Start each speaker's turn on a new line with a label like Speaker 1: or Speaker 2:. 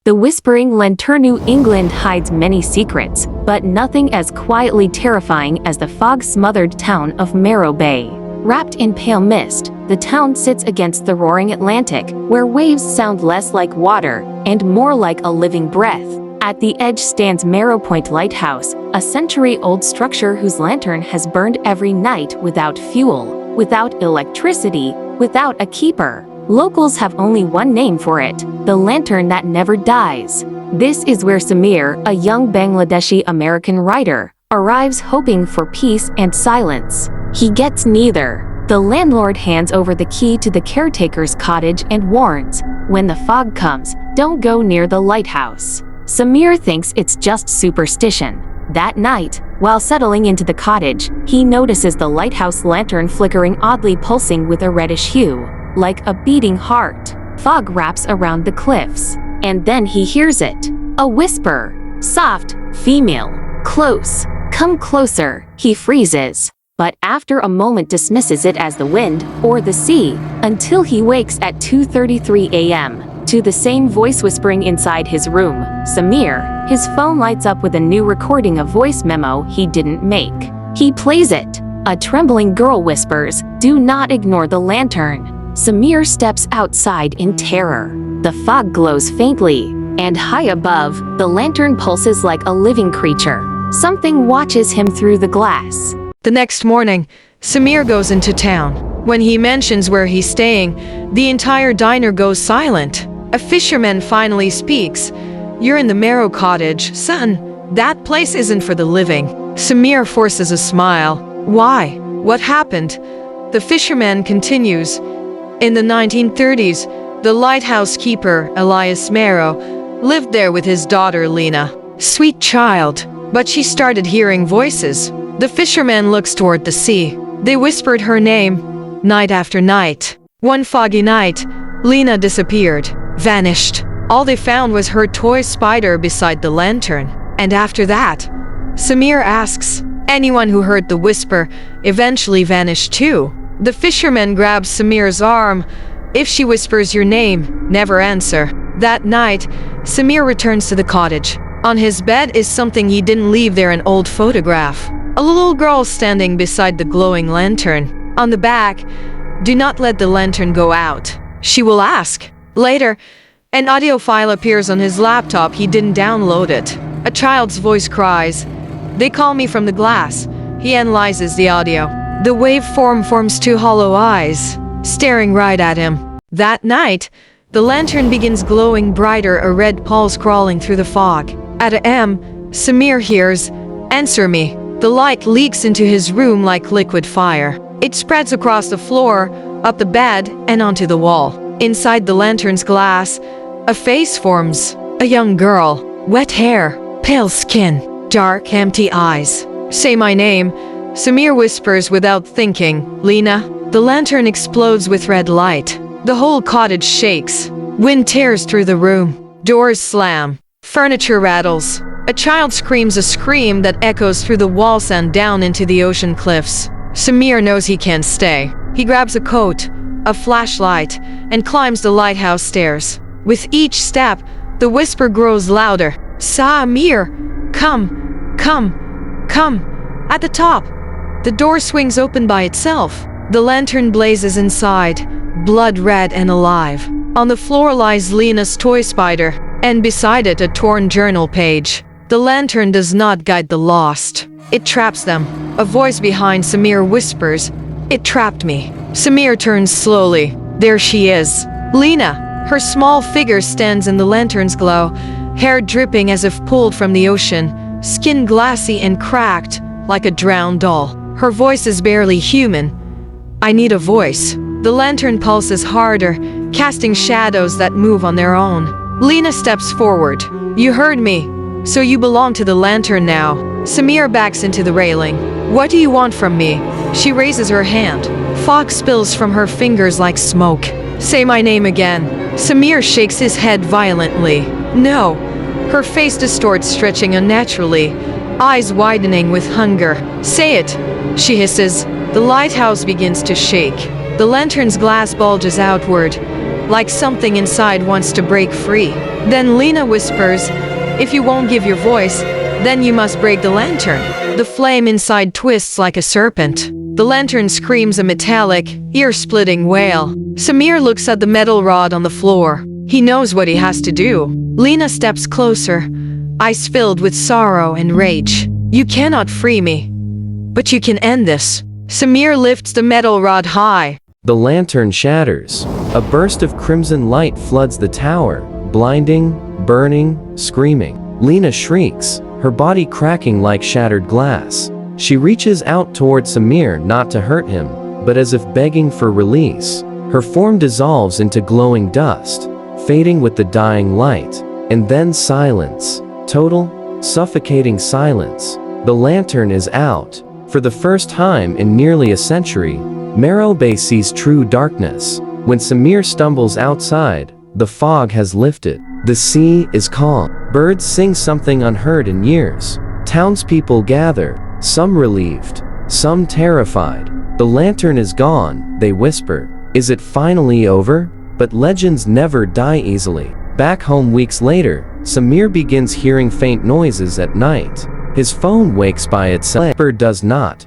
Speaker 1: The whispering lantern New England hides many secrets, but nothing as quietly terrifying as the fog-smothered town of Marrow Bay. Wrapped in pale mist, the town sits against the roaring Atlantic, where waves sound less like water and more like a living breath. At the edge stands Marrow Point Lighthouse, a century-old structure whose lantern has burned every night without fuel, without electricity, without a keeper. Locals have only one name for it, the lantern that never dies. This is where Samir, a young Bangladeshi-American writer, arrives hoping for peace and silence. He gets neither. The landlord hands over the key to the caretaker's cottage and warns, when the fog comes, don't go near the lighthouse. Samir thinks it's just superstition. That night, while settling into the cottage, he notices the lighthouse lantern flickering oddly, pulsing with a reddish hue, like a beating heart. Fog wraps around the cliffs, and then he hears it. A whisper. Soft, female. Close. Come closer. He freezes, but after a moment dismisses it as the wind or the sea, until he wakes at 2:33 a.m. to the same voice whispering inside his room. Samir, his phone lights up with a new recording, a voice memo he didn't make. He plays it. A trembling girl whispers, "Do not ignore the lantern." Samir steps outside in terror. The fog glows faintly, and high above, the lantern pulses like a living creature. Something watches him through the glass.
Speaker 2: The next morning, Samir goes into town. When he mentions where he's staying, the entire diner goes silent. A fisherman finally speaks. "You're in the Marrow cottage, son. That place isn't for the living." Samir forces a smile. "Why? What happened?" The fisherman continues. "In the 1930s, the lighthouse keeper, Lina Marrow, lived there with his daughter Lina. Sweet child. But she started hearing voices." The fisherman looks toward the sea. "They whispered her name, night after night. One foggy night, Lina disappeared, vanished. All they found was her toy spider beside the lantern. And after that," Samir asks, "anyone who heard the whisper eventually vanished too." The fisherman grabs Samir's arm. "If she whispers your name, never answer." That night, Samir returns to the cottage. On his bed is something he didn't leave there, an old photograph. A little girl standing beside the glowing lantern. On the back, "Do not let the lantern go out. She will ask." Later, an audio file appears on his laptop. He didn't download it. A child's voice cries, "They call me from the glass." He analyzes the audio. The waveform forms two hollow eyes, staring right at him. That night, the lantern begins glowing brighter, a red pulse crawling through the fog. At a.m., Samir hears, "Answer me." The light leaks into his room like liquid fire. It spreads across the floor, up the bed, and onto the wall. Inside the lantern's glass, a face forms. A young girl. Wet hair, pale skin, dark, empty eyes. "Say my name," Samir whispers without thinking. "Lina." The lantern explodes with red light. The whole cottage shakes. Wind tears through the room. Doors slam. Furniture rattles. A child screams, a scream that echoes through the walls and down into the ocean cliffs. Samir knows he can't stay. He grabs a coat, a flashlight, and climbs the lighthouse stairs. With each step, the whisper grows louder. "Samir, come, come, come." At the top, the door swings open by itself. The lantern blazes inside, blood red and alive. On the floor lies Lina's toy spider, and beside it a torn journal page. The lantern does not guide the lost. It traps them. A voice behind Samir whispers, "It trapped me." Samir turns slowly. There she is. Lina. Her small figure stands in the lantern's glow, hair dripping as if pulled from the ocean, skin glassy and cracked, like a drowned doll. Her voice is barely human. "I need a voice." The lantern pulses harder, casting shadows that move on their own. Lina steps forward. "You heard me. So you belong to the lantern now." Samir backs into the railing. "What do you want from me?" She raises her hand. Fog spills from her fingers like smoke. "Say my name again." Samir shakes his head violently. "No." Her face distorts, stretching unnaturally, eyes widening with hunger. "Say it," she hisses. The lighthouse begins to shake. The lantern's glass bulges outward. like something inside wants to break free. Then Lina whispers, "If you won't give your voice, then you must break the lantern." The flame inside twists like a serpent. The lantern screams a metallic, ear-splitting wail. Samir looks at the metal rod on the floor. He knows what he has to do. Lina steps closer, eyes filled with sorrow and rage. "You cannot free me, but you can end this." Samir lifts the metal rod high.
Speaker 3: The lantern shatters. A burst of crimson light floods the tower, blinding, burning, screaming. Lina shrieks, her body cracking like shattered glass. She reaches out toward Samir, not to hurt him, but as if begging for release. Her form dissolves into glowing dust, fading with the dying light. And then silence. Total, suffocating silence. The lantern is out. For the first time in nearly a century, Marrow Bay sees true darkness. When Samir stumbles outside, the fog has lifted. The sea is calm. Birds sing something unheard in years. Townspeople gather, some relieved, some terrified. The lantern is gone, they whisper. Is it finally over? But legends never die easily. Back home weeks later, Samir begins hearing faint noises at night. His phone wakes by itself. Bird does not.